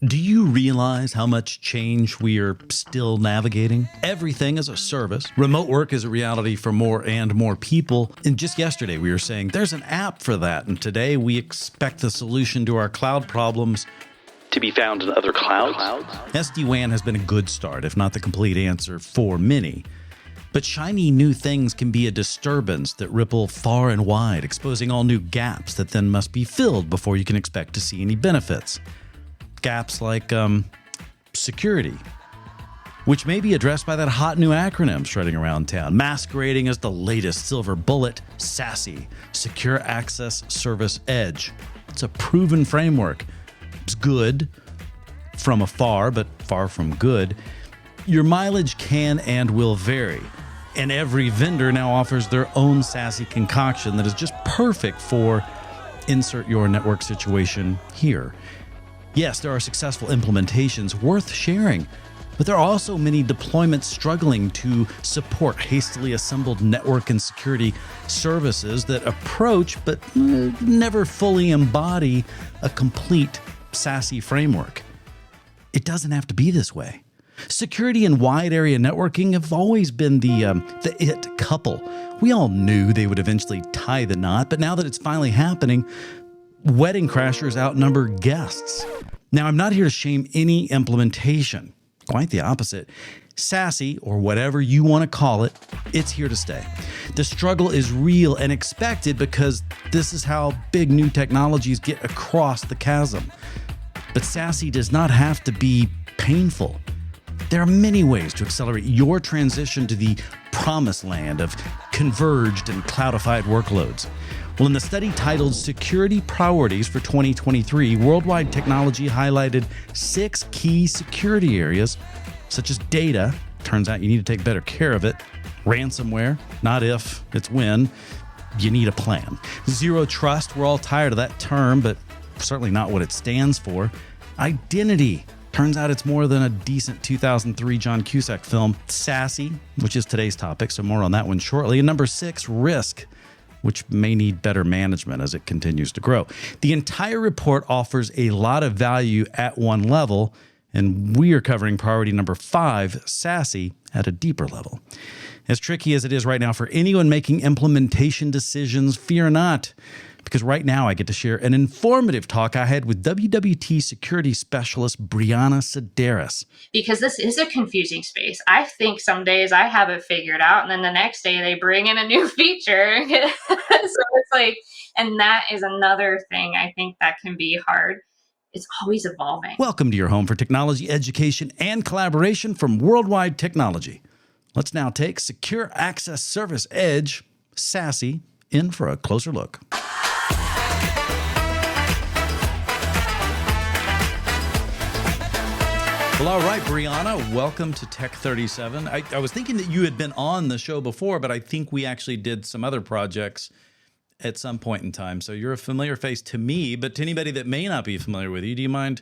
Do you realize how much change we are still navigating? Everything is a service. Remote work is a reality for more and more people. And just yesterday, we were saying there's an app for that. And today, we expect the solution to our cloud problems to be found in other clouds. SD-WAN has been a good start, if not the complete answer for many. But shiny new things can be a disturbance that ripple far and wide, exposing all new gaps that then must be filled before you can expect to see any benefits. Gaps like security, which may be addressed by that hot new acronym shredding around town, masquerading as the latest silver bullet, SASE, Secure Access Service Edge. It's a proven framework. It's good from afar, but far from good. Your mileage can and will vary, and every vendor now offers their own SASE concoction that is just perfect for insert your network situation here. Yes, there are successful implementations worth sharing, but there are also many deployments struggling to support hastily assembled network and security services that approach but never fully embody a complete SASE framework. It doesn't have to be this way. Security and wide area networking have always been the it couple. We all knew they would eventually tie the knot, but now that it's finally happening, wedding crashers outnumber guests. Now, I'm not here to shame any implementation. Quite the opposite. SASE, or whatever you want to call it, it's here to stay. The struggle is real and expected because this is how big new technologies get across the chasm. But SASE does not have to be painful. There are many ways to accelerate your transition to the promised land of converged and cloudified workloads. Well, in the study titled Security Priorities for 2023, Worldwide Technology highlighted 6 key security areas, such as data. Turns out you need to take better care of it. Ransomware, not if, it's when. You need a plan. Zero trust, we're all tired of that term, but certainly not what it stands for. Identity. Turns out it's more than a decent 2003 John Cusack film. SASE, which is today's topic, so more on that one shortly. And number 6, risk, which may need better management as it continues to grow. The entire report offers a lot of value at one level, and we are covering priority number 5, SASE, at a deeper level. As tricky as it is right now for anyone making implementation decisions, fear not, because right now I get to share an informative talk I had with WWT security specialist Brianna Sideris. Because this is a confusing space. I think some days I have it figured out, and then the next day they bring in a new feature. So it's like, and that is another thing I think that can be hard. It's always evolving. Welcome to your home for technology, education, and collaboration from Worldwide Technology. Let's now take Secure Access Service Edge, SASE, in for a closer look. Well, all right, Brianna, welcome to TEC37. I was thinking that you had been on the show before, but I think we actually did some other projects at some point in time. So you're a familiar face to me, but to anybody that may not be familiar with you, do you mind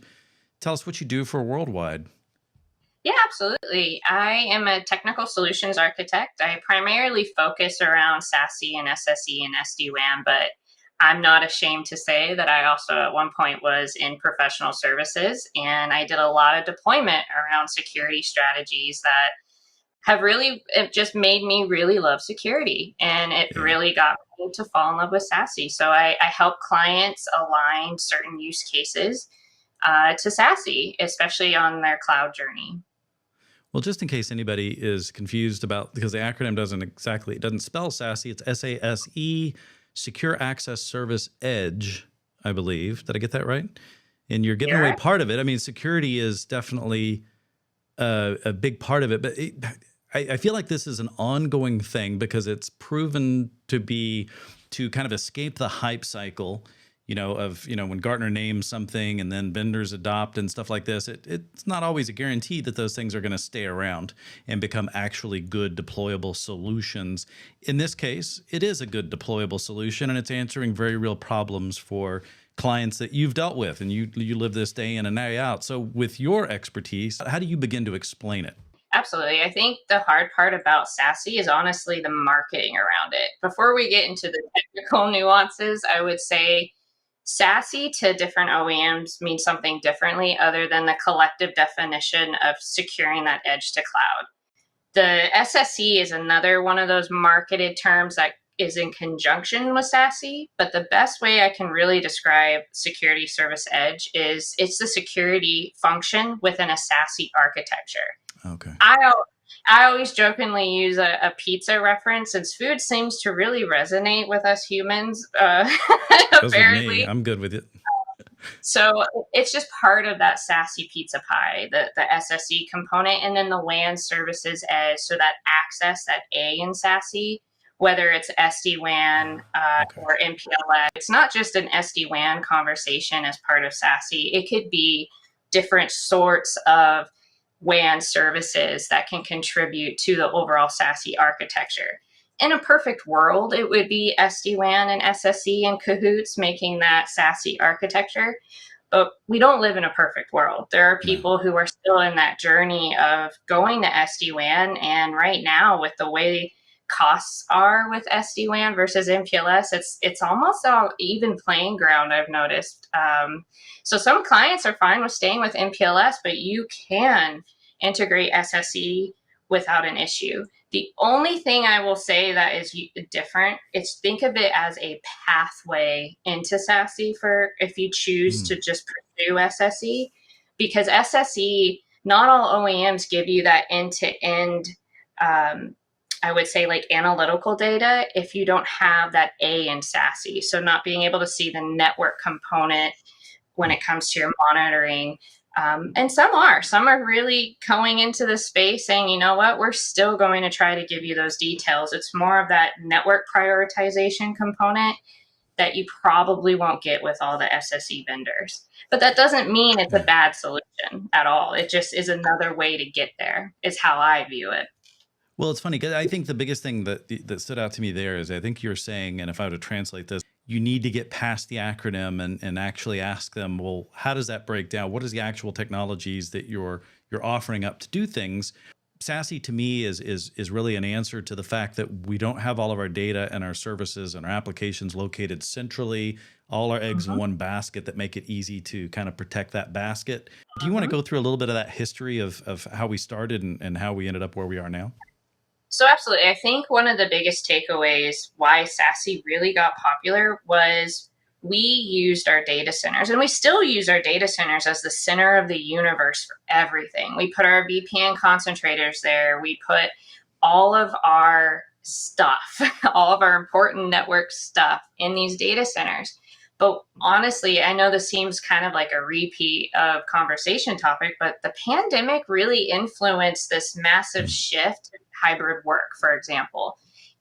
tell us what you do for Worldwide? Yeah, absolutely. I am a technical solutions architect. I primarily focus around SASE and SSE and SD-WAN, but I'm not ashamed to say that I also at one point was in professional services, and I did a lot of deployment around security strategies that have really, it just made me really love security, and it really got me to fall in love with SASE. So I help clients align certain use cases to SASE, especially on their cloud journey. Well, just in case anybody is confused about, because the acronym it doesn't spell SASE, it's SASE, Secure Access Service Edge, I believe. Did I get that right? And you're giving away part of it. I mean, security is definitely a big part of it, but I feel like this is an ongoing thing because it's proven to kind of escape the hype cycle, when Gartner names something and then vendors adopt and stuff like this. It's not always a guarantee that those things are going to stay around and become actually good deployable solutions. In this case, it is a good deployable solution, and it's answering very real problems for clients that you've dealt with, and you live this day in and day out. So with your expertise, how do you begin to explain it? Absolutely. I think the hard part about SASE is honestly the marketing around it. Before we get into the technical nuances, I would say SASE to different OEMs means something differently other than the collective definition of securing that edge to cloud. The SSE is another one of those marketed terms that is in conjunction with SASE, but the best way I can really describe security service edge is it's the security function within a SASE architecture. Okay. I always jokingly use a pizza reference, since food seems to really resonate with us humans, apparently. apparently. I'm good with it. So it's just part of that SASE pizza pie, the SSE component, and then the WAN services edge. So that access, that A in SASE, whether it's SD-WAN or MPLS, it's not just an SD-WAN conversation as part of SASE. It could be different sorts of WAN services that can contribute to the overall SASE architecture. In a perfect world, it would be SD-WAN and SSE and cahoots making that SASE architecture. But we don't live in a perfect world. There are people who are still in that journey of going to SD-WAN. And right now, with the way costs are with SD-WAN versus MPLS, it's almost all even playing ground, I've noticed. So some clients are fine with staying with MPLS, but you can integrate SSE without an issue. The only thing I will say that is different is think of it as a pathway into SASE for if you choose to just pursue SSE, because SSE, not all OEMs give you that end-to-end, I would say, like analytical data if you don't have that A in SASE. So not being able to see the network component when it comes to your monitoring. And some are really going into the space saying, you know what, we're still going to try to give you those details. It's more of that network prioritization component that you probably won't get with all the SSE vendors. But that doesn't mean it's a bad solution at all. It just is another way to get there, is how I view it. Well, it's funny because I think the biggest thing that stood out to me there is I think you're saying, and if I were to translate this, you need to get past the acronym and actually ask them, well, how does that break down? What is the actual technologies that you're offering up to do things? SASE to me is really an answer to the fact that we don't have all of our data and our services and our applications located centrally, all our eggs in one basket that make it easy to kind of protect that basket. Do you want to go through a little bit of that history of how we started and how we ended up where we are now? So absolutely. I think one of the biggest takeaways why SASE really got popular was we used our data centers, and we still use our data centers as the center of the universe for everything. We put our VPN concentrators there. We put all of our stuff, all of our important network stuff in these data centers. But honestly, I know this seems kind of like a repeat of conversation topic, but the pandemic really influenced this massive shift in hybrid work, for example.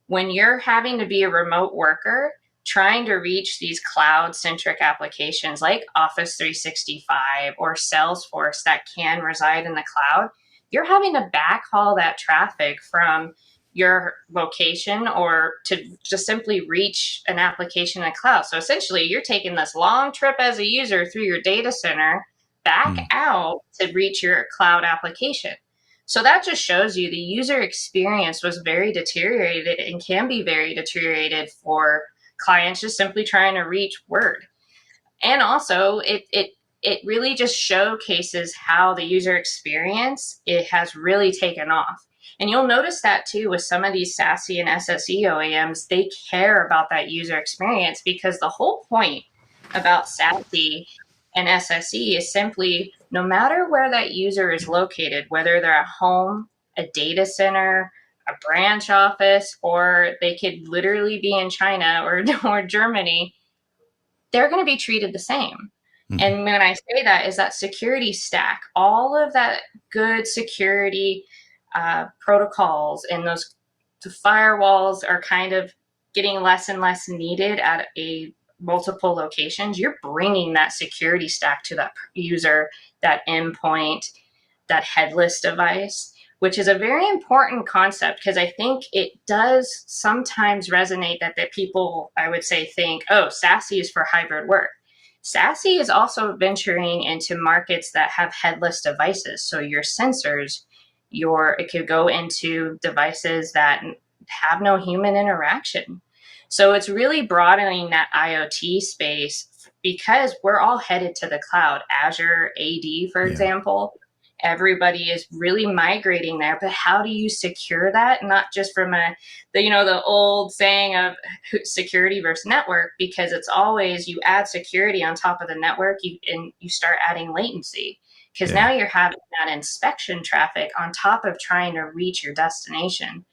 When you're having to be a remote worker, trying to reach these cloud-centric applications like Office 365 or Salesforce that can reside in the cloud, you're having to backhaul that traffic from your location or to just simply reach an application in the cloud. So essentially, you're taking this long trip as a user through your data center back out to reach your cloud application. So that just shows you the user experience was very deteriorated and can be very deteriorated for clients just simply trying to reach Word. And also, it really just showcases how the user experience, it has really taken off. And you'll notice that too with some of these SASE and SSE OEMs, they care about that user experience, because the whole point about SASE and SSE is simply no matter where that user is located, whether they're at home, a data center, a branch office, or they could literally be in China or Germany, they're going to be treated the same. And when I say that, is that security stack, all of that good security protocols and those firewalls are kind of getting less and less needed at a multiple locations. You're bringing that security stack to that user, that endpoint, that headless device, which is a very important concept, because I think it does sometimes resonate that people, I would say, think, oh, SASE is for hybrid work. SASE is also venturing into markets that have headless devices. So your sensors, it could go into devices that have no human interaction. So it's really broadening that IoT space because we're all headed to the cloud. Azure AD, for example, everybody is really migrating there. But how do you secure that? Not just from the old saying of security versus network, because it's always you add security on top of the network, and you start adding latency. Because now you're having that inspection traffic on top of trying to reach your destination.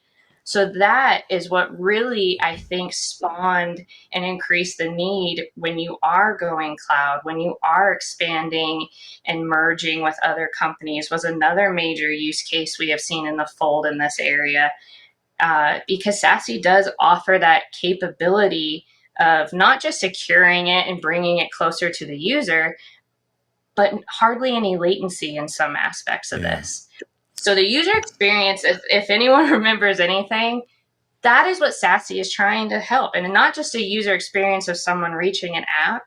So that is what really, I think, spawned and increased the need when you are going cloud, when you are expanding and merging with other companies, was another major use case we have seen in the fold in this area. Because SASE does offer that capability of not just securing it and bringing it closer to the user, but hardly any latency in some aspects of this. So the user experience, if anyone remembers anything, that is what SASE is trying to help. And not just a user experience of someone reaching an app,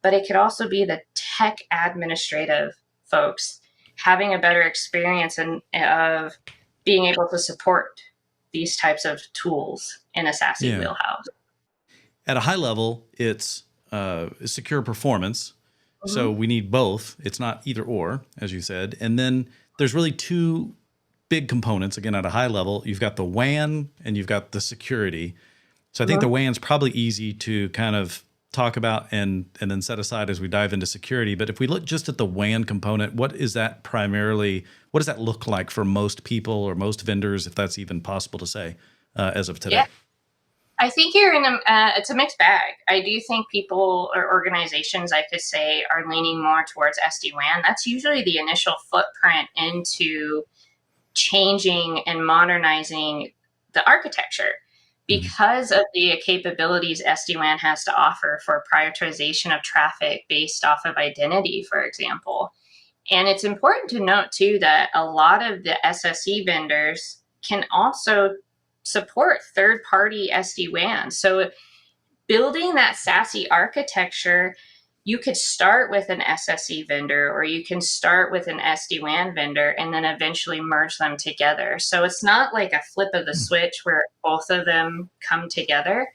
but it could also be the tech administrative folks having a better experience of being able to support these types of tools in a SASE wheelhouse. At a high level, it's secure performance. So we need both. It's not either or, as you said. And then there's really two big components. Again, at a high level, you've got the WAN and you've got the security. So I think the WAN's probably easy to kind of talk about and then set aside as we dive into security. But if we look just at the WAN component, what does that look like for most people or most vendors, if that's even possible to say as of today? Yeah. I think you're it's a mixed bag. I do think people or organizations, I could say, are leaning more towards SD-WAN. That's usually the initial footprint into changing and modernizing the architecture because of the capabilities SD-WAN has to offer for prioritization of traffic based off of identity, for example. And it's important to note, too, that a lot of the SSE vendors can also support third-party SD-WAN. So building that SASE architecture, you could start with an SSE vendor or you can start with an SD-WAN vendor and then eventually merge them together. So it's not like a flip of the switch where both of them come together,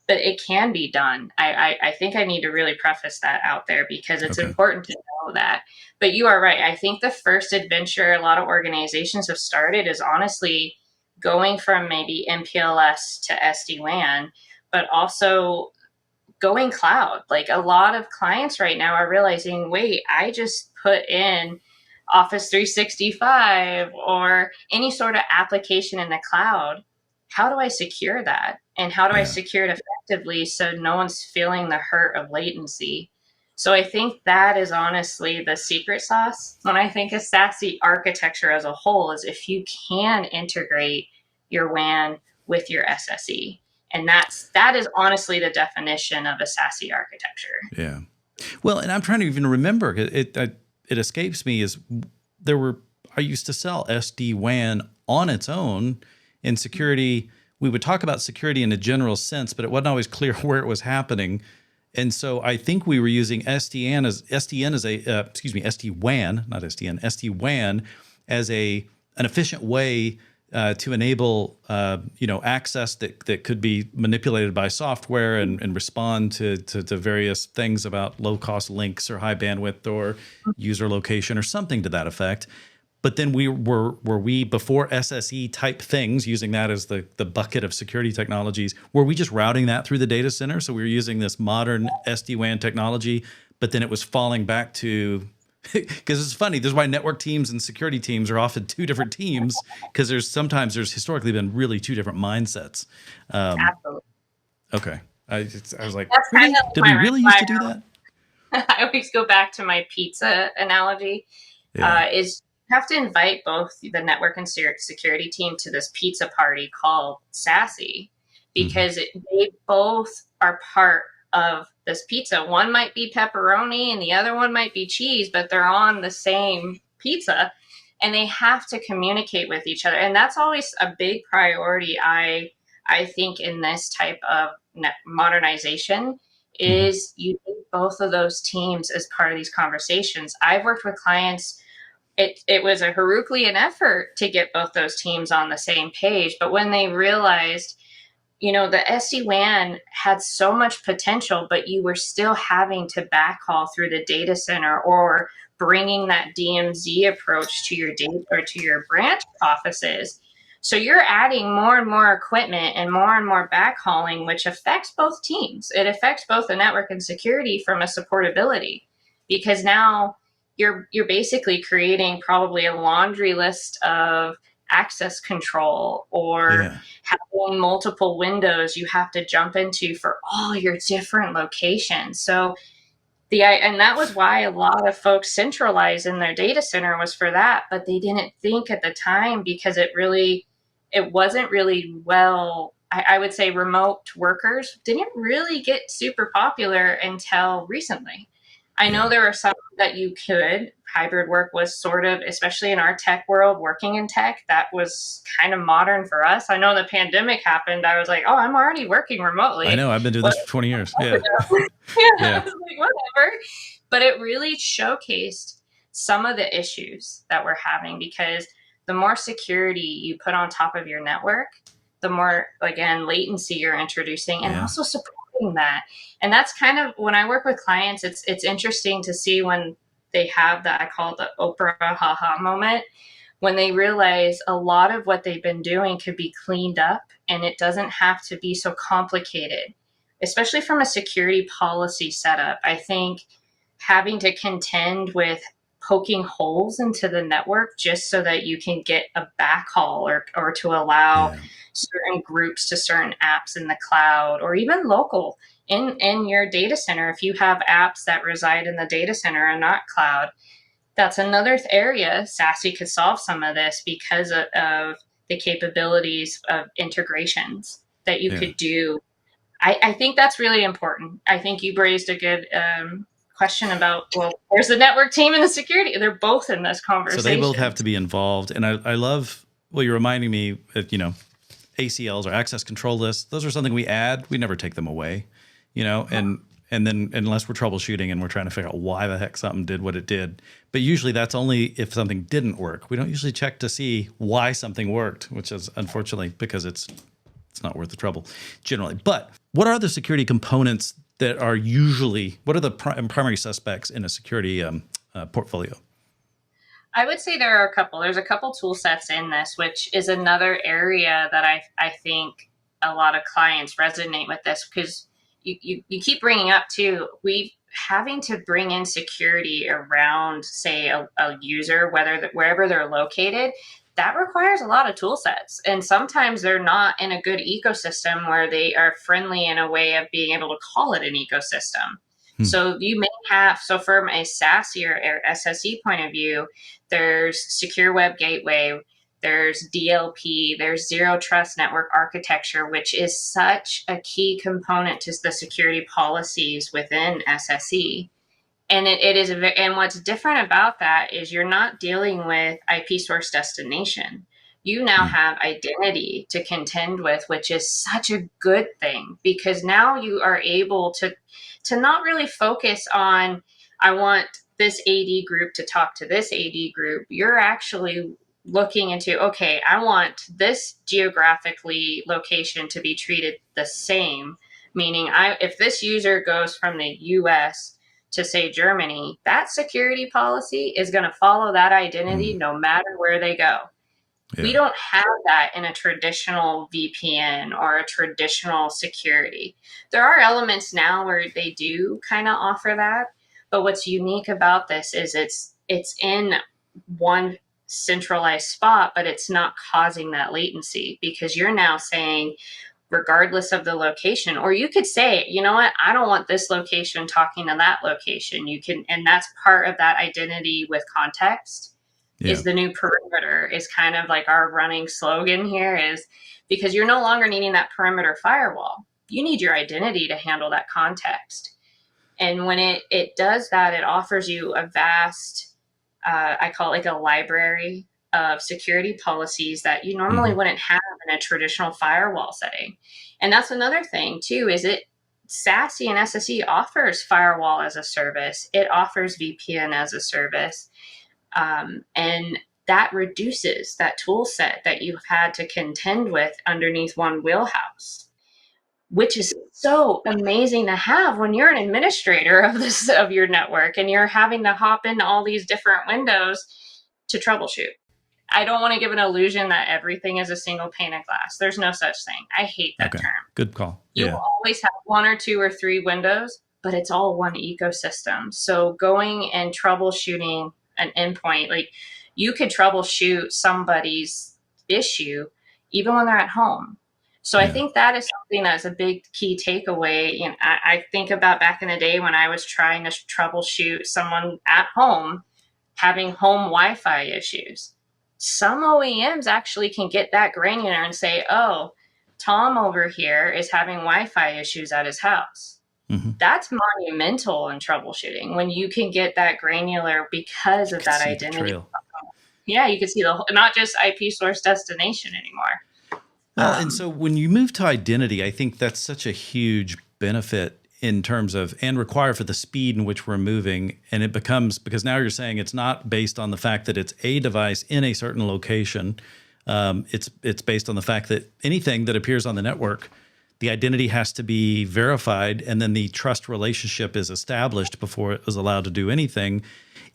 but it can be done. I think I need to really preface that out there because it's important to know that. But you are right. I think the first adventure a lot of organizations have started is honestly going from maybe MPLS to SD-WAN, but also going cloud. Like a lot of clients right now are realizing, wait, I just put in Office 365 or any sort of application in the cloud. How do I secure that? And how do I secure it effectively so no one's feeling the hurt of latency? So I think that is honestly the secret sauce when I think of SASE architecture as a whole, is if you can integrate your WAN with your SSE. And that is honestly the definition of a SASE architecture. Yeah. Well, and I'm trying to even remember, it escapes me, I used to sell SD-WAN on its own in security. We would talk about security in a general sense, but it wasn't always clear where it was happening. And so I think we were using SD-WAN, not SDN, SD-WAN as an efficient way to enable access that could be manipulated by software and respond to various things about low-cost links or high bandwidth or user location or something to that effect. But then were we before SSE type things, using that as the bucket of security technologies, were we just routing that through the data center? So we were using this modern SD-WAN technology, but then it was falling back to, because it's funny, this is why network teams and security teams are often two different teams, because there's historically been really two different mindsets. Absolutely. Okay. I was like, that's really? kind of Did we really used to do that? I always go back to my pizza analogy. Is you have to invite both the network and security team to this pizza party called SASE, because they both are part of this pizza. One might be pepperoni and the other one might be cheese, but they're on the same pizza and they have to communicate with each other. And that's always a big priority, I think, in this type of modernization, is you need both of those teams as part of these conversations. I've worked with clients. It was a Herculean effort to get both those teams on the same page. But when they realized the SD-WAN had so much potential, but you were still having to backhaul through the data center or bringing that DMZ approach to your data or to your branch offices. So you're adding more and more equipment and more backhauling, which affects both teams. It affects both the network and security from a supportability, because now you're basically creating probably a laundry list of access control or Yeah. having multiple windows you have to jump into for all your different locations. So and that was why a lot of folks centralized in their data center, was for that, but they didn't think at the time, because it wasn't really well, I would say remote workers didn't really get super popular until recently. I know Yeah. there were some that you could. Hybrid work was sort of, especially in our tech world, working in tech, that was kind of modern for us. I know the pandemic happened. I was like, oh, I'm already working I remotely. know. I've been doing What? this for 20 years. Yeah. Yeah, I Yeah. was like, whatever. But it really showcased some of the issues that we're having, because the more security you put on top of your network, the more, again, latency you're introducing, and Yeah. also supporting that. And that's kind of, when I work with clients, it's interesting to see when they have that, I call it the Oprah haha moment, when they realize a lot of what they've been doing could be cleaned up and it doesn't have to be so complicated, especially from a security policy setup. I think having to contend with poking holes into the network just so that you can get a backhaul, or to allow Yeah. certain groups to certain apps in the cloud, or even local in your data center. If you have apps that reside in the data center and not cloud, that's another area SASE could solve some of this, because of the capabilities of integrations that you Yeah. could do. I think that's really important. I think you raised a good question about, well, where's the network team and the security? They're both in this So they both have conversation. to be involved. And I love, well, you're reminding me that, ACLs or access control lists, those are something we add. We never take them away, and then unless we're troubleshooting and we're trying to figure out why the heck something did what it did. But usually that's only if something didn't work. We don't usually check to see why something worked, which is unfortunately because it's not worth the trouble generally. But what are the security components that are usually, what are the primary suspects in a security portfolio? I would say there are a couple. There's a couple tool sets in this, which is another area that I think a lot of clients resonate with this, because you keep bringing up too, we having to bring in security around, say, a user, wherever they're located. That requires a lot of tool sets, and sometimes they're not in a good ecosystem where they are friendly in a way of being able to call it an ecosystem. Hmm. So you may have, so from a SASE or SSE point of view, there's secure web gateway, there's DLP, there's zero trust network architecture, which is such a key component to the security policies within SSE. And it is, and what's different about that is you're not dealing with IP source destination. You now Hmm. have identity to contend with, which is such a good thing, because now you are able to not really focus on, I want this AD group to talk to this AD group. You're actually looking into, okay, I want this geographically location to be treated the same, meaning if this user goes from the US to, say, Germany, that security policy is going to follow that identity Hmm. no matter where they go. We Yeah. don't have that in a traditional VPN or a traditional security. There are elements now where they do kind of offer that, but what's unique about this is it's in one centralized spot, but it's not causing that latency, because you're now saying, regardless of the location, or you could say, you know what, I don't want this location talking to that location. You can, and that's part of that identity with context, Yeah. is the new perimeter, is kind of like our running slogan here, is because you're no longer needing that perimeter firewall. You need your identity to handle that context. And when it does that, it offers you a vast, I call it like a library of security policies that you normally Hmm. wouldn't have in a traditional firewall setting. And that's another thing too, is SASE and SSE offers firewall as a service. It offers VPN as a service. And that reduces that tool set that you've had to contend with underneath one wheelhouse. which is so amazing to have when you're an administrator of your network and you're having to hop into all these different windows to troubleshoot. I don't want to give an illusion that everything is a single pane of glass. There's no such thing. I hate that term. Good call. You will always have one or two or three windows, but it's all one ecosystem. So going and troubleshooting an endpoint, like you could troubleshoot somebody's issue even when they're at home. So I think that is something that's a big key takeaway. And I think about back in the day when I was trying to troubleshoot someone at home having home Wi-Fi issues. Some OEMs actually can get that granular and say, oh, Tom over here is having Wi-Fi issues at his house. Mm-hmm. That's monumental in troubleshooting when you can get that granular because of that identity. Yeah, you can see not just IP source destination anymore. Well, and so when you move to identity, I think that's such a huge benefit in terms of, and require for the speed in which we're moving. And it becomes, because now you're saying it's not based on the fact that it's a device in a certain location. It's based on the fact that anything that appears on the network, the identity has to be verified, and then the trust relationship is established before it is allowed to do anything.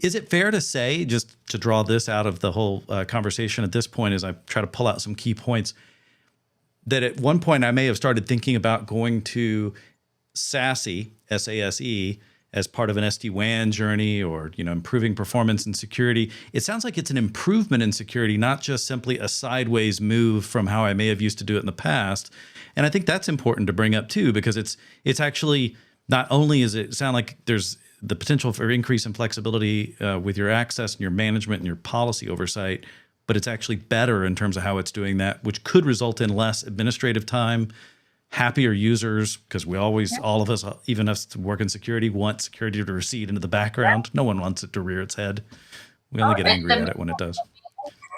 Is it fair to say, just to draw this out of the whole conversation at this point as I try to pull out some key points, that at one point I may have started thinking about going to SASE, SASE, as part of an SD-WAN journey, or improving performance and security? It sounds like it's an improvement in security, not just simply a sideways move from how I may have used to do it in the past. And I think that's important to bring up too, because it's actually, not only does it sound like there's the potential for increase in flexibility with your access and your management and your policy oversight, but it's actually better in terms of how it's doing that, which could result in less administrative time, happier users, because we always, all of us, even us to work in security, want security to recede into the background. No one wants it to rear its head. We only get angry at it when it does.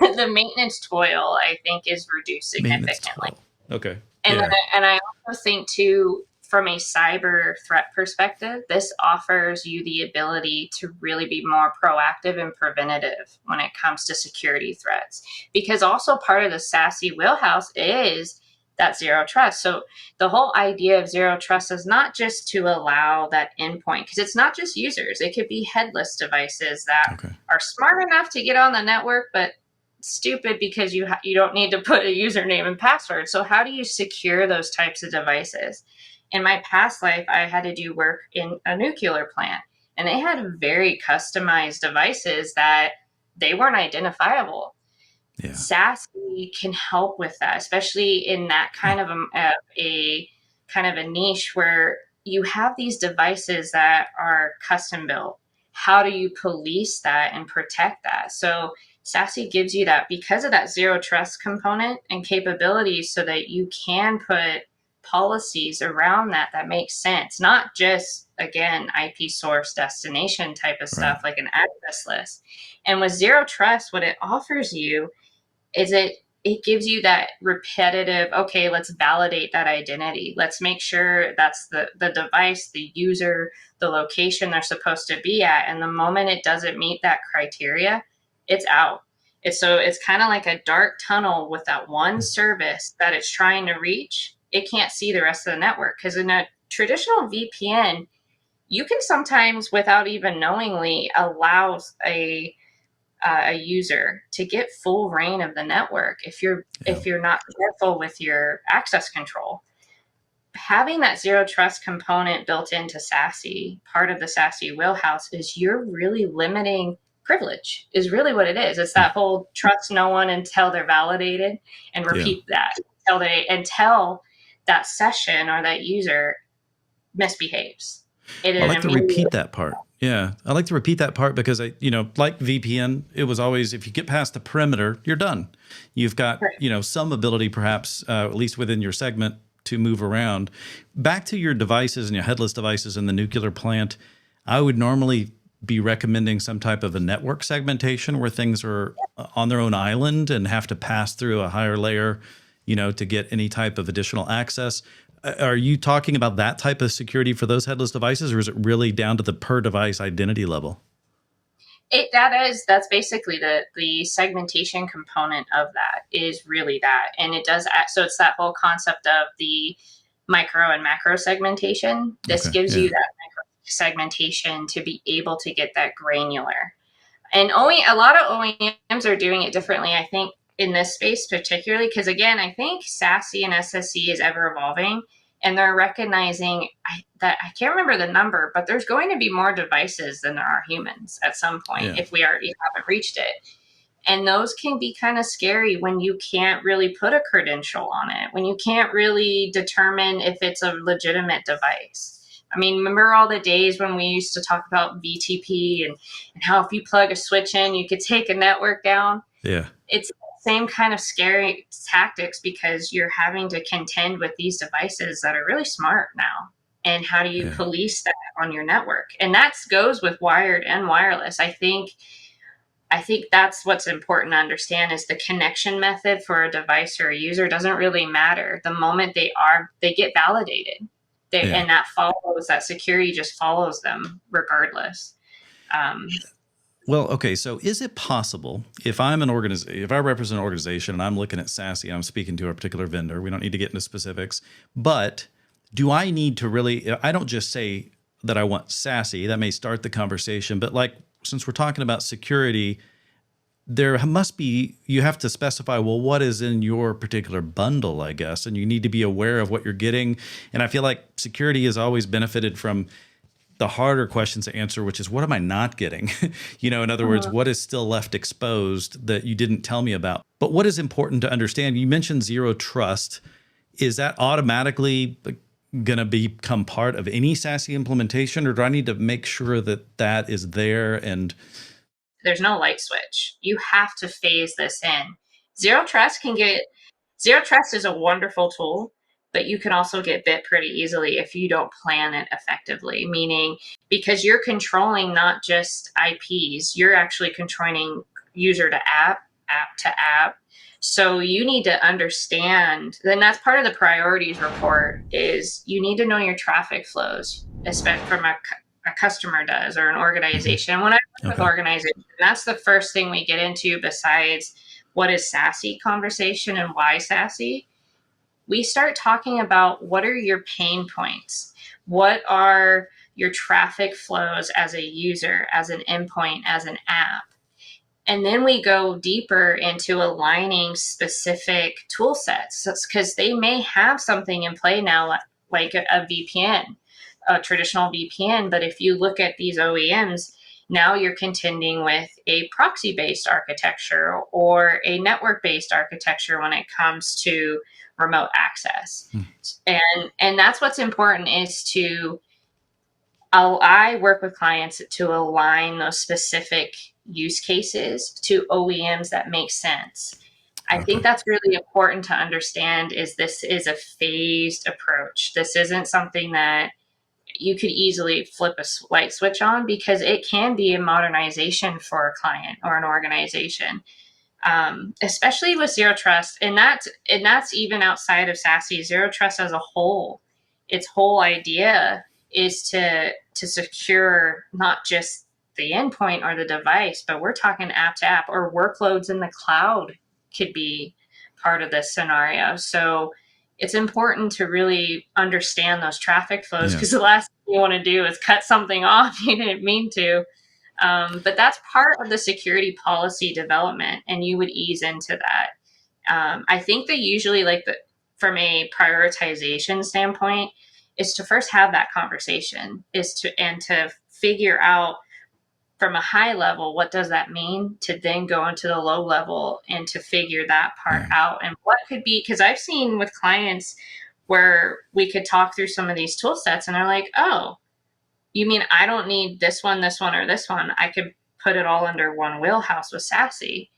The maintenance toil, I think, is reduced significantly. Okay. And I also think, too, from a cyber threat perspective, this offers you the ability to really be more proactive and preventative when it comes to security threats. Because also part of the SASE wheelhouse is that zero trust. So the whole idea of zero trust is not just to allow that endpoint, because it's not just users. It could be headless devices that are smart enough to get on the network, but stupid because you don't need to put a username and password. So how do you secure those types of devices? In my past life, I had to do work in a nuclear plant, and they had very customized devices that they weren't identifiable. Yeah. SASE can help with that, especially in that kind of a niche where you have these devices that are custom built. How do you police that and protect that? So SASE gives you that, because of that zero trust component and capabilities, so that you can put policies around that make sense. Not just, again, IP source destination type of stuff, like an access list. And with zero trust, what it offers you is it gives you that repetitive, okay, let's validate that identity. Let's make sure that's the device, the user, the location they're supposed to be at. And the moment it doesn't meet that criteria, it's out. It's kind of like a dark tunnel with that one service that it's trying to reach. It can't see the rest of the network, because in a traditional VPN, you can sometimes, without even knowingly, allow a user to get full reign of the network if you're not careful with your access control. Having that zero trust component built into SASE, part of the SASE wheelhouse, is you're really limiting privilege, is really what it is. It's that whole trust no one until they're validated, and repeat that until that session or that user misbehaves. I like to repeat that part. Yeah, I like to repeat that part because like VPN, it was always, if you get past the perimeter, you're done. You've got, some ability perhaps, at least within your segment, to move around. Back to your devices and your headless devices in the nuclear plant, I would normally be recommending some type of a network segmentation where things are on their own island and have to pass through a higher layer, to get any type of additional access. Are you talking about that type of security for those headless devices, or is it really down to the per device identity level? That's basically the segmentation component of that is really that. And it does, so it's that whole concept of the micro and macro segmentation. This Okay. gives Yeah. you that micro segmentation to be able to get that granular. And a lot of OEMs are doing it differently, I think, in this space particularly, because again, I think SASE and SSE is ever evolving, and they're recognizing that I can't remember the number, but there's going to be more devices than there are humans at some point Yeah. if we already haven't reached it. And those can be kind of scary when you can't really put a credential on it, when you can't really determine if it's a legitimate device. I mean, remember all the days when we used to talk about BTP and how if you plug a switch in, you could take a network down? Yeah. It's the same kind of scary tactics because you're having to contend with these devices that are really smart now. And how do you police that on your network? And that goes with wired and wireless. I think that's what's important to understand is the connection method for a device or a user doesn't really matter. The moment they get validated. And that security just follows them regardless. Well, okay. So is it possible if I'm if I represent an organization and I'm looking at SASE, I'm speaking to a particular vendor, we don't need to get into specifics, but do I need to I don't just say that I want SASE, that may start the conversation, but like, since we're talking about security, you have to specify, well, what is in your particular bundle, I guess, and you need to be aware of what you're getting. And I feel like security has always benefited from the harder questions to answer, which is, what am I not getting? In other words, what is still left exposed that you didn't tell me about? But what is important to understand, you mentioned zero trust. Is that automatically going to become part of any SASE implementation, or do I need to make sure that that is there? And there's no light switch. You have to phase this in. Zero trust is a wonderful tool, but you can also get bit pretty easily if you don't plan it effectively, meaning because you're controlling not just IPs, you're actually controlling user to app to app. So you need to understand, then that's part of the priorities report is you need to know your traffic flows, especially from a customer does or an organization. When I work with organizations, that's the first thing we get into besides what is SASE conversation and why SASE. We start talking about what are your pain points? What are your traffic flows as a user, as an endpoint, as an app? And then we go deeper into aligning specific tool sets because they may have something in play now, like a VPN, a traditional VPN. But if you look at these OEMs, now you're contending with a proxy-based architecture or a network-based architecture when it comes to remote access. And that's what's important is I work with clients to align those specific use cases to OEMs that make sense. I think that's really important to understand is this is a phased approach. This isn't something that you could easily flip a light switch on because it can be a modernization for a client or an organization, especially with zero trust. And that's even outside of SASE. Zero trust as a whole, its whole idea is to secure not just the endpoint or the device, but we're talking app to app or workloads in the cloud could be part of this scenario. So it's important to really understand those traffic flows because the last thing you want to do is cut something off you didn't mean to. But that's part of the security policy development, and you would ease into that. I think they usually from a prioritization standpoint is to first have that conversation and to figure out from a high level, what does that mean, to then go into the low level and to figure that part out and what could be, because I've seen with clients where we could talk through some of these tool sets and they're like, oh, you mean I don't need this one, or this one? I could put it all under one wheelhouse with SASE.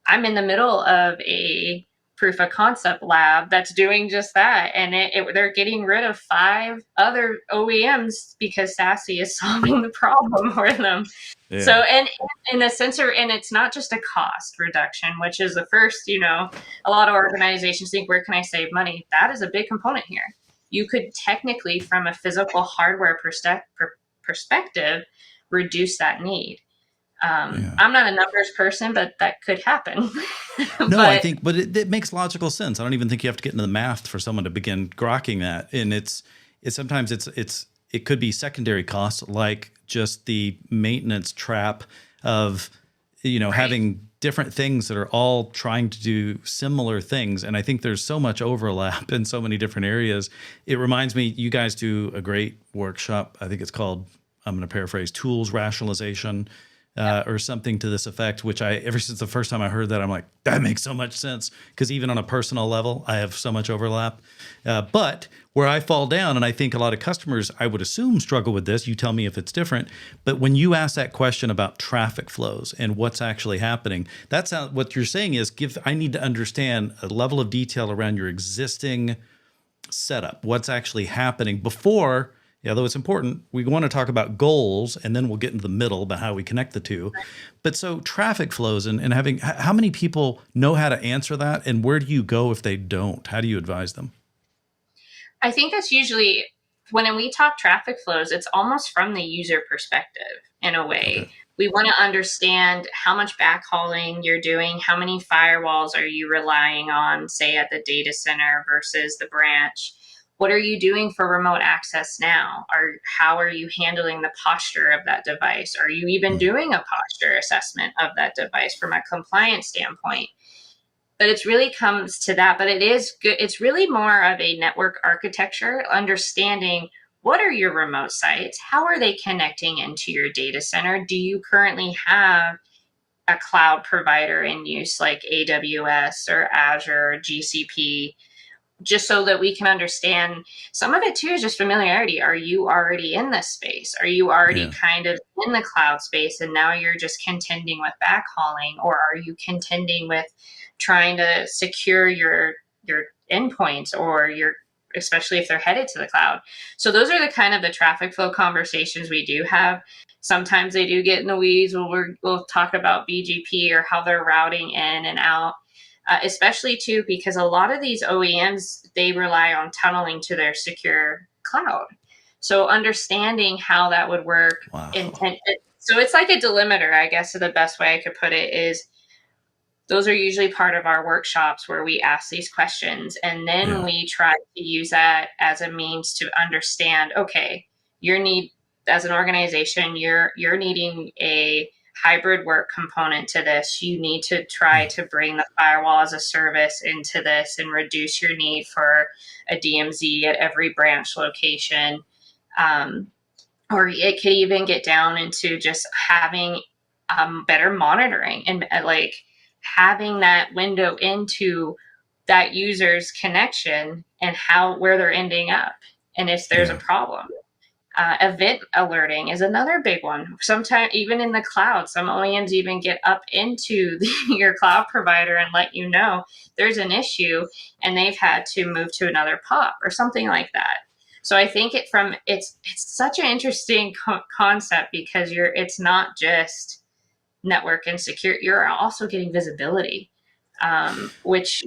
I'm in the middle of a proof of concept lab that's doing just that. And they're getting rid of 5 other OEMs because SASE is solving the problem for them. Yeah. So, and in the sensor, and it's not just a cost reduction, which is the first, a lot of organizations think, where can I save money? That is a big component here. You could technically, from a physical hardware perspective, reduce that need. I'm not a numbers person, but that could happen. No, I think, but it makes logical sense. I don't even think you have to get into the math for someone to begin grokking that. And it's sometimes it could be secondary costs, like just the maintenance trap of, having different things that are all trying to do similar things. And I think there's so much overlap in so many different areas. It reminds me, you guys do a great workshop. I think it's called, I'm going to paraphrase, tools rationalization. Or something to this effect, which ever since the first time I heard that, I'm like, that makes so much sense. Because even on a personal level, I have so much overlap. But where I fall down, and I think a lot of customers, I would assume, struggle with this. You tell me if it's different. But when you ask that question about traffic flows and what's actually happening, that's what you're saying is I need to understand a level of detail around your existing setup, what's actually happening before. Yeah, though it's important, we want to talk about goals, and then we'll get into the middle about how we connect the two. But so traffic flows and having, how many people know how to answer that, and where do you go if they don't? How do you advise them? I think that's usually, when we talk traffic flows, it's almost from the user perspective in a way. Okay. We want to understand how much backhauling you're doing, how many firewalls are you relying on, say at the data center versus the branch. What are you doing for remote access now? How are you handling the posture of that device? Are you even doing a posture assessment of that device from a compliance standpoint? But it really comes to that. But it is good. It's really more of a network architecture, understanding what are your remote sites? How are they connecting into your data center? Do you currently have a cloud provider in use like AWS or Azure or GCP? Just so that we can understand. Some of it too is just familiarity. Are you already in this space? Are you already kind of in the cloud space and now you're just contending with backhauling? Or are you contending with trying to secure your endpoints, or especially if they're headed to the cloud? So those are the kind of the traffic flow conversations we do have. Sometimes they do get in the weeds. We'll talk about BGP or how they're routing in and out. Especially too, because a lot of these OEMs, they rely on tunneling to their secure cloud. So understanding how that would work. Wow. So it's like a delimiter, I guess, is the best way I could put it. Is those are usually part of our workshops where we ask these questions, and then we try to use that as a means to understand, okay, as an organization, you're needing a hybrid work component to this. You need to try to bring the firewall as a service into this and reduce your need for a DMZ at every branch location. Or it could even get down into just having better monitoring and like having that window into that user's connection and where they're ending up and if there's a problem. Event alerting is another big one. Sometimes even in the cloud, some OEMs even get up into your cloud provider and let you know there's an issue and they've had to move to another POP or something like that. So I think it's such an interesting concept because it's not just network and secure. You're also getting visibility, which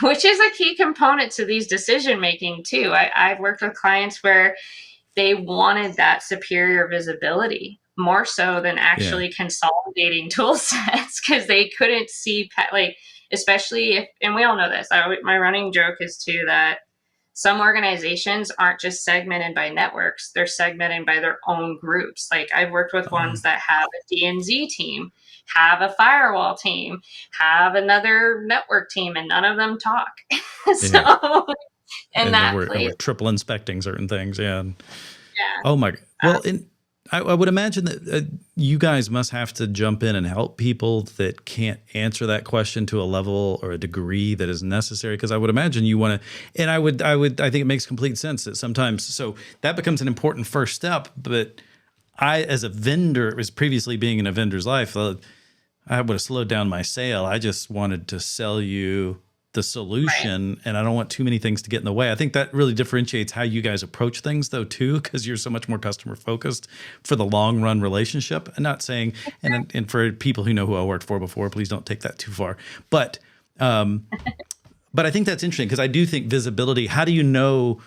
is a key component to these decision making too. I've worked with clients where they wanted that superior visibility more so than actually consolidating tool sets because they couldn't see, especially if, and we all know this, my running joke is too that some organizations aren't just segmented by networks, they're segmented by their own groups. Like I've worked with ones that have a DMZ team, have a firewall team, have another network team, and none of them talk. And that we're triple inspecting certain things. Oh my. Well, I would imagine that you guys must have to jump in and help people that can't answer that question to a level or a degree that is necessary. Because I would imagine you want to, and I think it makes complete sense that sometimes, so that becomes an important first step. But as a vendor, it was previously being in a vendor's life, I would have slowed down my sale. I just wanted to sell you the solution, and I don't want too many things to get in the way. I think that really differentiates how you guys approach things though too, because you're so much more customer focused for the long run relationship. And not saying, and for people who know who I worked for before, please don't take that too far. But I think that's interesting because I do think visibility, how do you know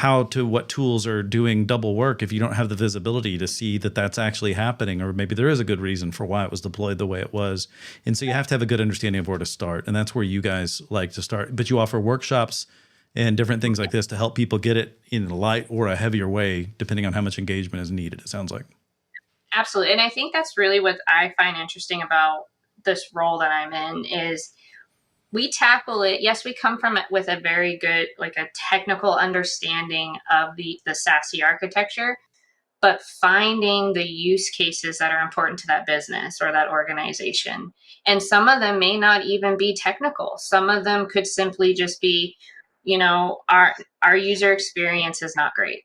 what tools are doing double work if you don't have the visibility to see that that's actually happening, or maybe there is a good reason for why it was deployed the way it was. And so you have to have a good understanding of where to start. And that's where you guys like to start. But you offer workshops and different things like this to help people get it in a light or a heavier way, depending on how much engagement is needed, it sounds like. Absolutely. And I think that's really what I find interesting about this role that I'm in is we tackle it. Yes, we come from it with a very good, like a technical understanding of the SASE architecture, but finding the use cases that are important to that business or that organization. And some of them may not even be technical. Some of them could simply just be, our user experience is not great.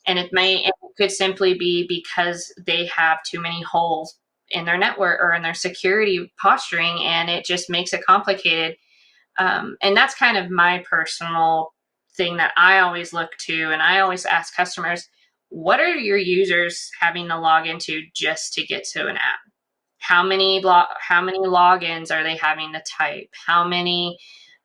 And it could simply be because they have too many holes in their network or in their security posturing, and it just makes it complicated. And that's kind of my personal thing that I always look to, and I always ask customers, what are your users having to log into just to get to an app? How many logins are they having to type? How many,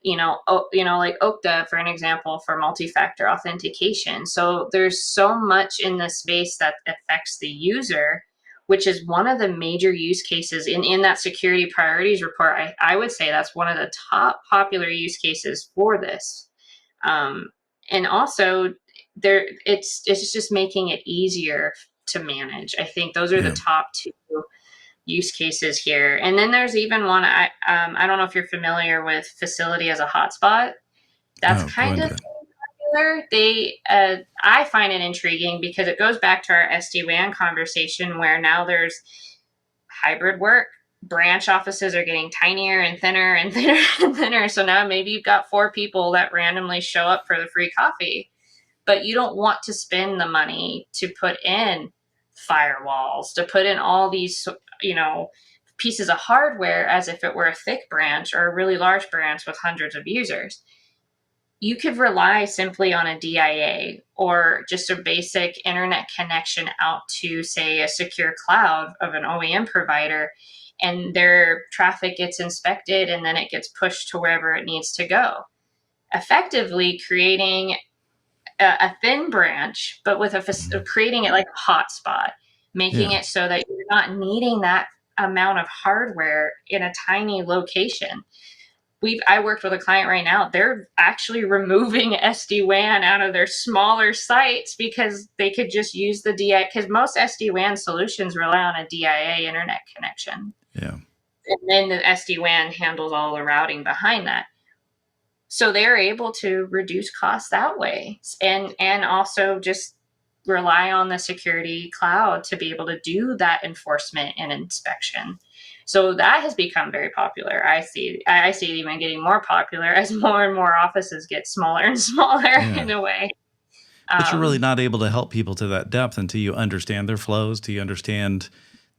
like Okta, for an example, for multi-factor authentication. So there's so much in the space that affects the user, which is one of the major use cases in that security priorities report. I would say that's one of the top popular use cases for this. And also it's just making it easier to manage. I think those are the top two use cases here. And then there's even one, I don't know if you're familiar with facility as a hotspot. That's kind of popular. I find it intriguing because it goes back to our SD-WAN conversation where now there's hybrid work. Branch offices are getting tinier and thinner and thinner and thinner. So now maybe you've got 4 people that randomly show up for the free coffee, but you don't want to spend the money to put in firewalls, to put in all these, pieces of hardware as if it were a thick branch or a really large branch with hundreds of users. You could rely simply on a DIA or just a basic internet connection out to, say, a secure cloud of an OEM provider, and their traffic gets inspected and then it gets pushed to wherever it needs to go. Effectively creating a thin branch, but with creating it like a hotspot, making it so that you're not needing that amount of hardware in a tiny location. I worked with a client right now. They're actually removing SD-WAN out of their smaller sites because they could just use the DIA, because most SD-WAN solutions rely on a DIA internet connection. Yeah. And then the SD-WAN handles all the routing behind that. So they're able to reduce costs that way, and also just rely on the security cloud to be able to do that enforcement and inspection. So that has become very popular. I see it even getting more popular as more and more offices get smaller and smaller in a way. But you're really not able to help people to that depth until you understand their flows, till you understand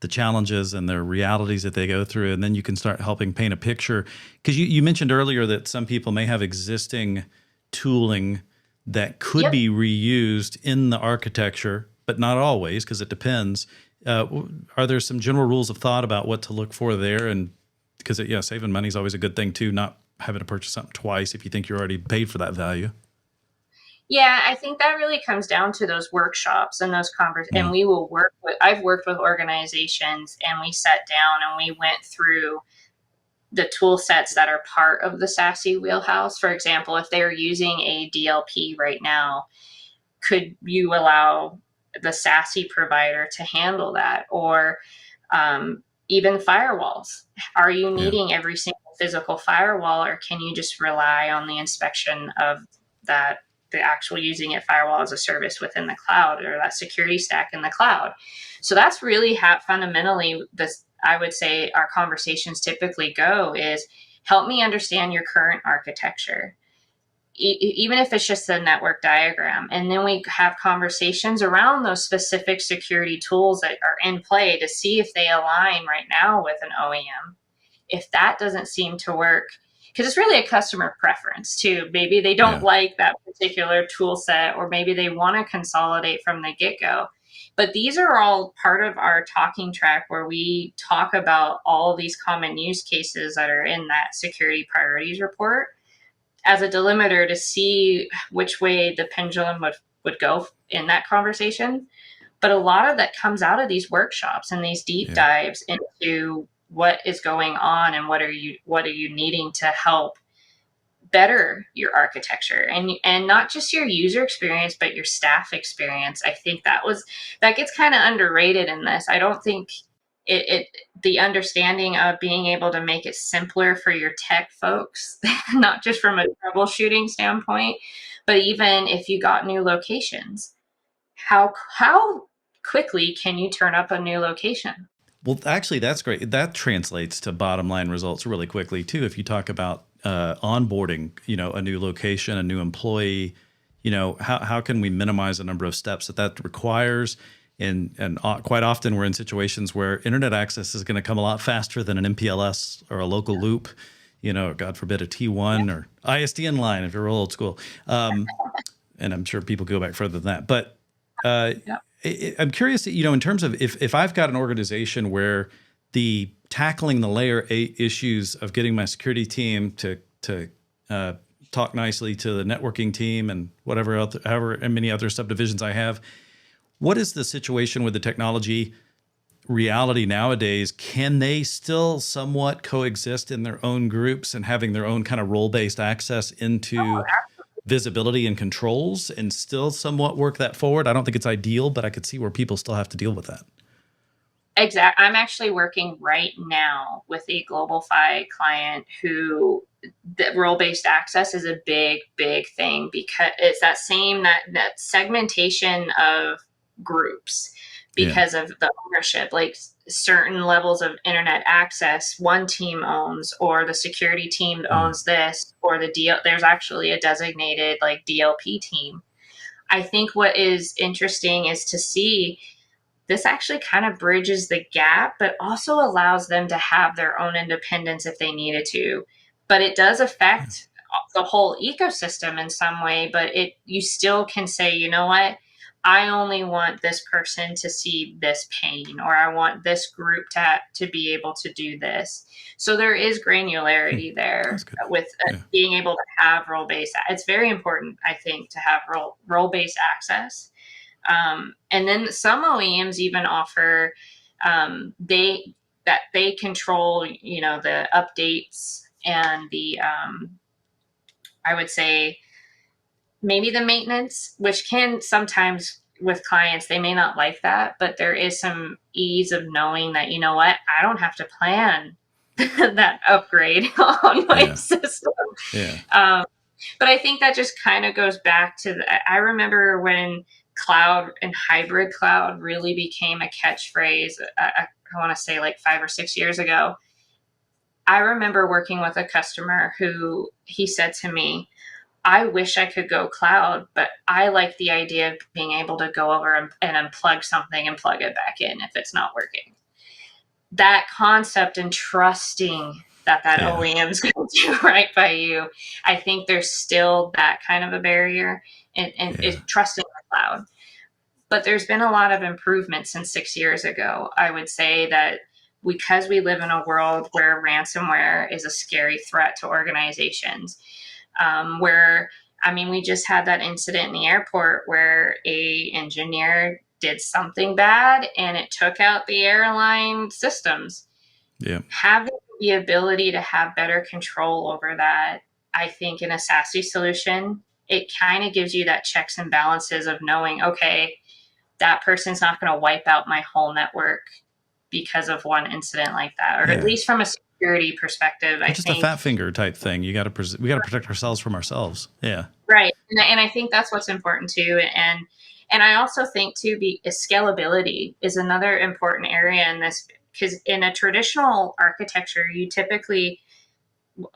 the challenges and the realities that they go through, and then you can start helping paint a picture. Because you mentioned earlier that some people may have existing tooling that could be reused in the architecture, but not always, because it depends. Are there some general rules of thought about what to look for there? And because saving money is always a good thing too, not having to purchase something twice if you think you're already paid for that value. Yeah, I think that really comes down to those workshops and those conversations. And I've worked with organizations, and we sat down and we went through the tool sets that are part of the SASE wheelhouse. For example, if they're using a DLP right now, could you allow the SASE provider to handle that? Or even firewalls. Are you needing every single physical firewall, or can you just rely on the inspection of that, the actual using it firewall as a service within the cloud, or that security stack in the cloud? So that's really fundamentally this, I would say our conversations typically go is, help me understand your current architecture, even if it's just a network diagram. And then we have conversations around those specific security tools that are in play to see if they align right now with an OEM. If that doesn't seem to work, because it's really a customer preference too. Maybe they don't like that particular tool set, or maybe they want to consolidate from the get-go. But these are all part of our talking track where we talk about all of these common use cases that are in that security priorities report as a delimiter to see which way the pendulum would go in that conversation. But a lot of that comes out of these workshops and these deep dives into what is going on and what are you needing to help better your architecture, and not just your user experience but your staff experience. I think that gets kind of underrated in this. I don't think the understanding of being able to make it simpler for your tech folks, not just from a troubleshooting standpoint, but even if you got new locations, how quickly can you turn up a new location? Well, actually, that's great. That translates to bottom line results really quickly too. If you talk about onboarding, a new location, a new employee, how can we minimize the number of steps that requires? And quite often we're in situations where internet access is going to come a lot faster than an MPLS or a local loop, God forbid a T1 or ISDN line if you're old school. And I'm sure people go back further than that. But I'm curious, in terms of if I've got an organization where the tackling the layer 8 issues of getting my security team to talk nicely to the networking team and however many other subdivisions I have, what is the situation with the technology reality nowadays? Can they still somewhat coexist in their own groups and having their own kind of role-based access into visibility and controls and still somewhat work that forward? I don't think it's ideal, but I could see where people still have to deal with that. Exactly. I'm actually working right now with a Global Fi client who the role-based access is a big, big thing, because it's that segmentation of groups because of the ownership, like certain levels of internet access one team owns, or the security team owns this, or there's actually a designated like DLP team. I think what is interesting is to see this actually kind of bridges the gap, but also allows them to have their own independence if they needed to. But it does affect the whole ecosystem in some way, but you still can say, you know what? I only want this person to see this pane, or I want this group to be able to do this. So there is granularity there with being able to have role-based. It's very important, I think, to have role-based access. And then some OEMs even offer they control, the updates and the I would say maybe the maintenance, which can sometimes with clients, they may not like that, but there is some ease of knowing that, you know what, I don't have to plan that upgrade on my system. But I think that just kind of goes back to I remember when cloud and hybrid cloud really became a catchphrase. I want to say like 5 or 6 years ago. I remember working with a customer who he said to me, I wish I could go cloud, but I like the idea of being able to go over and unplug something and plug it back in if it's not working. That concept and trusting that OEM is going to do right by you, I think there's still that kind of a barrier and is trusting the cloud. But there's been a lot of improvement since 6 years ago. I would say that because we live in a world where ransomware is a scary threat to organizations, we just had that incident in the airport where a engineer did something bad and it took out the airline systems. Having the ability to have better control over that, I think in a SASE solution, it kind of gives you that checks and balances of knowing, okay, that person's not going to wipe out my whole network because of one incident like that, or at least from a security perspective. I think a fat finger type thing. We got to protect ourselves from ourselves. Yeah. Right. And I think that's what's important too. And I also think too, scalability is another important area in this, because in a traditional architecture, you typically,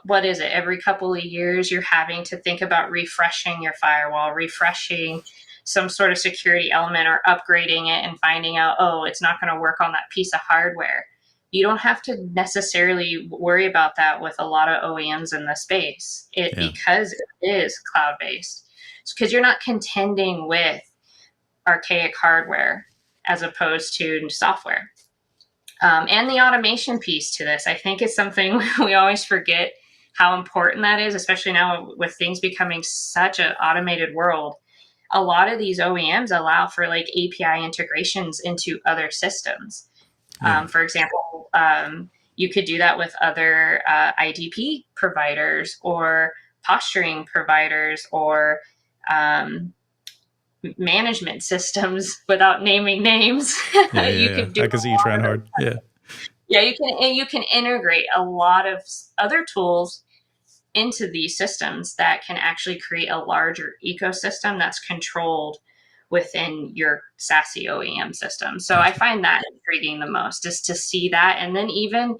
what is it? Every couple of years, you're having to think about refreshing your firewall, refreshing some sort of security element, or upgrading it and finding out, oh, it's not going to work on that piece of hardware. You don't have to necessarily worry about that with a lot of OEMs in the space because it is cloud-based. Because you're not contending with archaic hardware as opposed to software. And the automation piece to this, I think, is something we always forget how important that is, especially now with things becoming such an automated world. A lot of these OEMs allow for like API integrations into other systems. Yeah. For example, you could do that with other IDP providers or posturing providers or management systems without naming names. Yeah, You yeah. could do I can see you trying hard. Yeah. yeah, you can integrate a lot of other tools into these systems that can actually create a larger ecosystem that's controlled within your SASE OEM system. So I find that intriguing the most, is to see that, and then even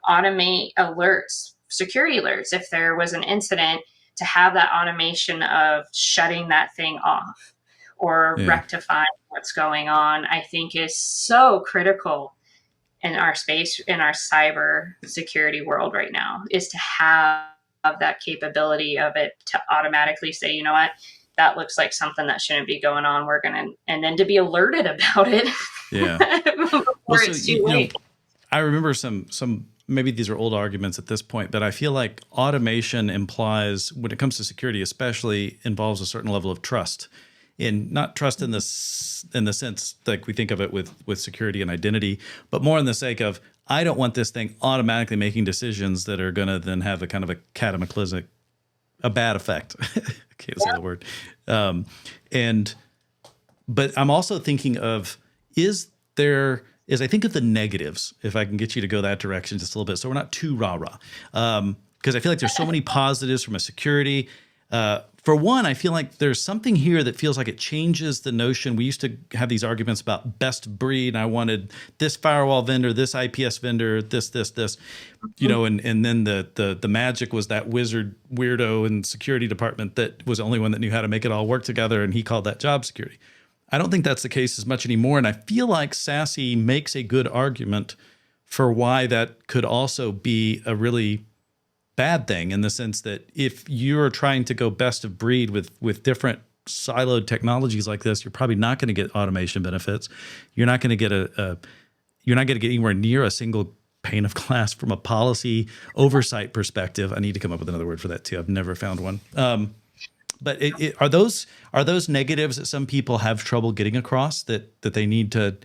automate alerts, security alerts, if there was an incident, to have that automation of shutting that thing off or rectifying what's going on, I think is so critical in our space, in our cyber security world right now, is to have that capability of it to automatically say, you know what, that looks like something that shouldn't be going on. We're going to, and then to be alerted about it. Yeah. Before it's too late. I remember some, maybe these are old arguments at this point, but I feel like automation implies, when it comes to security especially, involves a certain level of trust. In not trust in this, in the sense like we think of it with security and identity, but more in the sake of, I don't want this thing automatically making decisions that are going to then have a kind of a cataclysmic, a bad effect. I can't say the word. But I'm also thinking of, I think of the negatives, if I can get you to go that direction just a little bit, so we're not too rah-rah. Because I feel like there's so many positives from a security. For one, I feel like there's something here that feels like it changes the notion. We used to have these arguments about best breed, and I wanted this firewall vendor, this IPS vendor, this, you know, and then the magic was that wizard weirdo in security department that was the only one that knew how to make it all work together, and he called that job security. I don't think that's the case as much anymore, and I feel like SASE makes a good argument for why that could also be a really bad thing, in the sense that if you're trying to go best of breed with different siloed technologies like this, you're probably not going to get automation benefits. You're not going to get you're not going to get anywhere near a single pane of glass from a policy oversight perspective. I need to come up with another word for that too. I've never found one. But are those negatives that some people have trouble getting across, that they need to,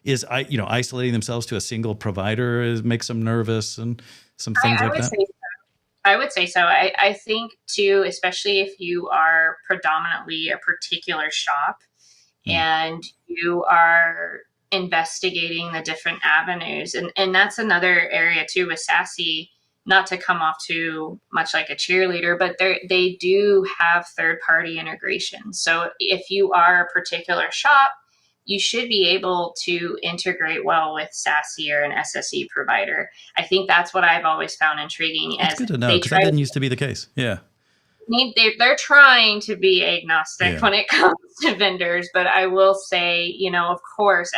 isolating themselves to a single provider makes them nervous, and some things like that? I would say so. I think too, especially if you are predominantly a particular shop and you are investigating the different avenues. And that's another area too with SASE, not to come off too much like a cheerleader, but they do have third-party integration. So if you are a particular shop, you should be able to integrate well with SASE or an SSE provider. I think that's what I've always found intriguing. That's good to know, because that didn't used to be the case. Yeah. They're trying to be agnostic when it comes to vendors, but I will say, of course,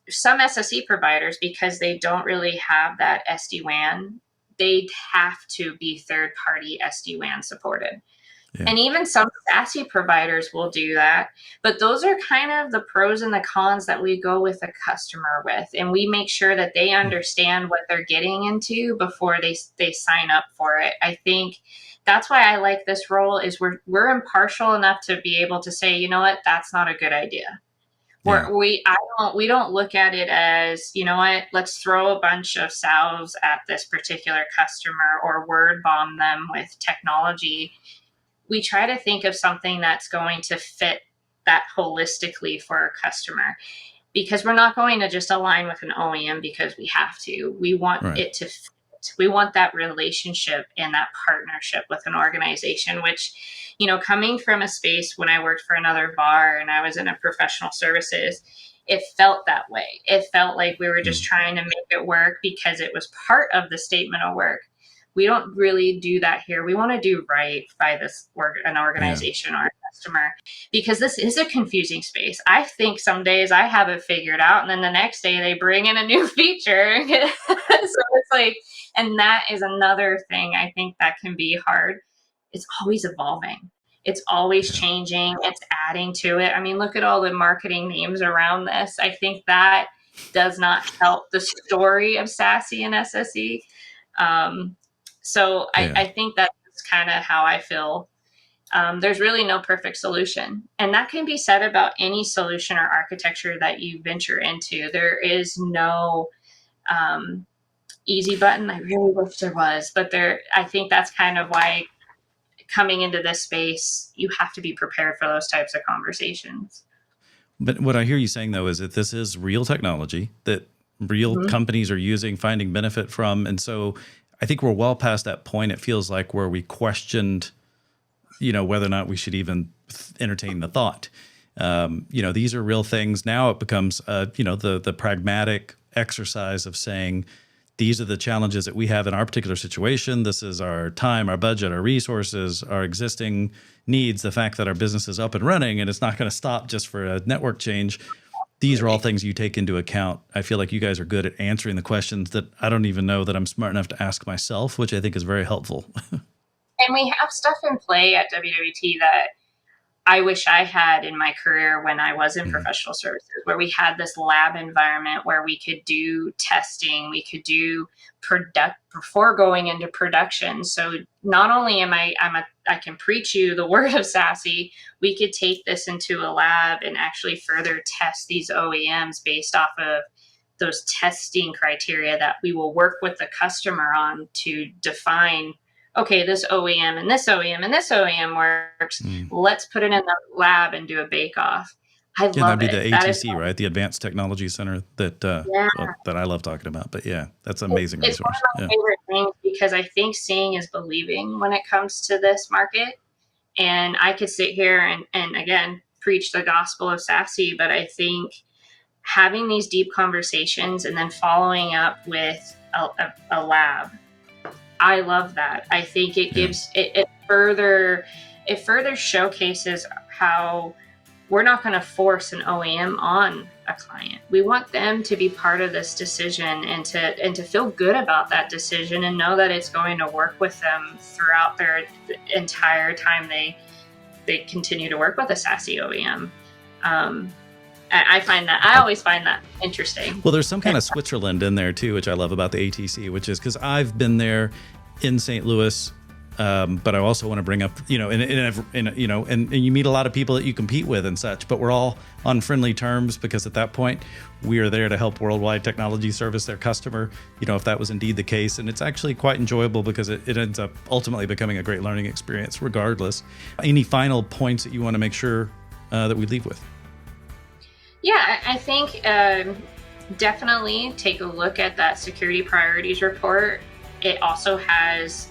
some SSE providers, because they don't really have that SD-WAN, they have to be third-party SD-WAN supported. Yeah. And even some SASE providers will do that, but those are kind of the pros and the cons that we go with a customer with, and we make sure that they understand what they're getting into before they sign up for it. I think that's why I like this role, is we're impartial enough to be able to say, you know what, that's not a good idea. Yeah. We don't look at it as, you know what, let's throw a bunch of salves at this particular customer or word bomb them with technology. We try to think of something that's going to fit that holistically for our customer, because we're not going to just align with an OEM because we have to. We want it to fit. We want that relationship and that partnership with an organization, which, coming from a space when I worked for another bar and I was in a professional services, it felt that way. It felt like we were just trying to make it work because it was part of the statement of work. We don't really do that here. We want to do right by an organization or a customer, because this is a confusing space. I think some days I have it figured out, and then the next day they bring in a new feature. So it's like, and that is another thing I think that can be hard. It's always evolving. It's always changing. It's adding to it. I mean, look at all the marketing names around this. I think that does not help the story of SASE and SSE. So I think that's kind of how I feel. There's really no perfect solution. And that can be said about any solution or architecture that you venture into. There is no easy button. I really wish there was, but I think that's kind of why coming into this space, you have to be prepared for those types of conversations. But what I hear you saying, though, is that this is real technology that real companies are using, finding benefit from. And so I think we're well past that point, it feels like, where we questioned, whether or not we should even entertain the thought. These are real things. Now it becomes, the pragmatic exercise of saying, these are the challenges that we have in our particular situation. This is our time, our budget, our resources, our existing needs, the fact that our business is up and running and it's not going to stop just for a network change. These are all things you take into account. I feel like you guys are good at answering the questions that I don't even know that I'm smart enough to ask myself, which I think is very helpful. And we have stuff in play at WWT that I wish I had in my career when I was in professional services, where we had this lab environment where we could do testing, we could do before going into production. So not only I can preach you the word of SASE, we could take this into a lab and actually further test these OEMs based off of those testing criteria that we will work with the customer on to define, okay, this OEM and this OEM and this OEM works. Let's put it in the lab and do a bake-off. I love it. That'd be the ATC, right? The Advanced Technology Center that I love talking about. But yeah, that's an amazing resource. It's one of my favorite things because I think seeing is believing when it comes to this market. And I could sit here and again, preach the gospel of SASE, but I think having these deep conversations and then following up with a lab, I love that. I think it gives it further showcases how we're not going to force an OEM on a client. We want them to be part of this decision and to feel good about that decision and know that it's going to work with them throughout their entire time they continue to work with a SASE OEM. I always find that interesting. Well, there's some kind of Switzerland in there too, which I love about the ATC, which is because I've been there in St. Louis, but I also want to bring up, and you meet a lot of people that you compete with and such, but we're all on friendly terms because at that point we are there to help Worldwide Technology service their customer, if that was indeed the case. And it's actually quite enjoyable because it ends up ultimately becoming a great learning experience regardless. Any final points that you want to make sure that we leave with? Yeah, I think definitely take a look at that security priorities report. It also has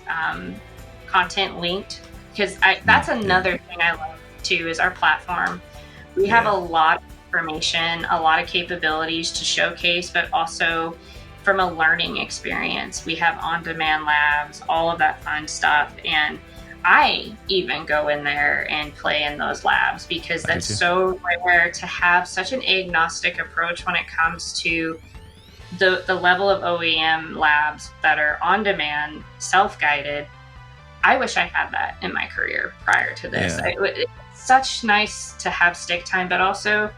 content linked because that's another thing I love too is our platform. We have a lot of information, a lot of capabilities to showcase, but also from a learning experience. We have on-demand labs, all of that fun stuff. And I even go in there and play in those labs because that's so rare to have such an agnostic approach when it comes to the level of OEM labs that are on demand, self-guided. I wish I had that in my career prior to this. It's such nice to have stick time, but also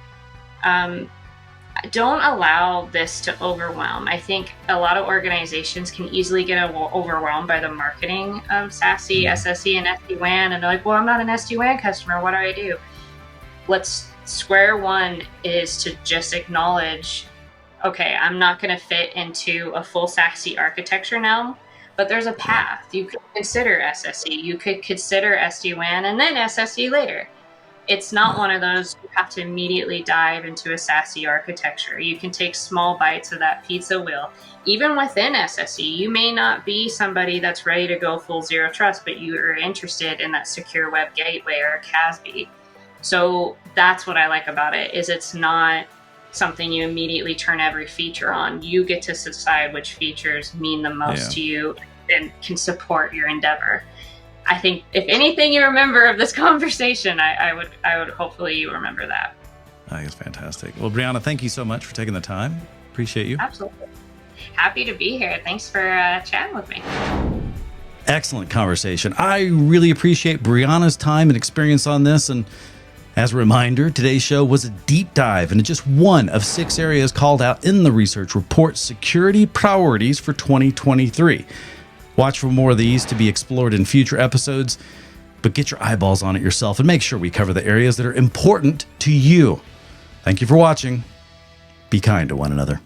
don't allow this to overwhelm. I think a lot of organizations can easily get overwhelmed by the marketing of SASE, SSE, and SD-WAN, and they're like, well, I'm not an SD-WAN customer. What do I do? Square one is to just acknowledge, okay, I'm not going to fit into a full SASE architecture now, but there's a path. You could consider SSE, you could consider SD-WAN, and then SSE later. It's not one of those you have to immediately dive into a SASE architecture. You can take small bites of that pizza wheel. Even within SSE, you may not be somebody that's ready to go full zero trust, but you are interested in that secure web gateway or CASB. So that's what I like about it, is it's not something you immediately turn every feature on. You get to decide which features mean the most to you and can support your endeavor. I think if anything you remember of this conversation, I would hopefully you remember that. I think it's fantastic. Well, Brianna, thank you so much for taking the time. Appreciate you. Absolutely. Happy to be here. Thanks for chatting with me. Excellent conversation. I really appreciate Brianna's time and experience on this. And as a reminder, today's show was a deep dive into just one of 6 areas called out in the research report, security priorities for 2023. Watch for more of these to be explored in future episodes, but get your eyeballs on it yourself and make sure we cover the areas that are important to you. Thank you for watching. Be kind to one another.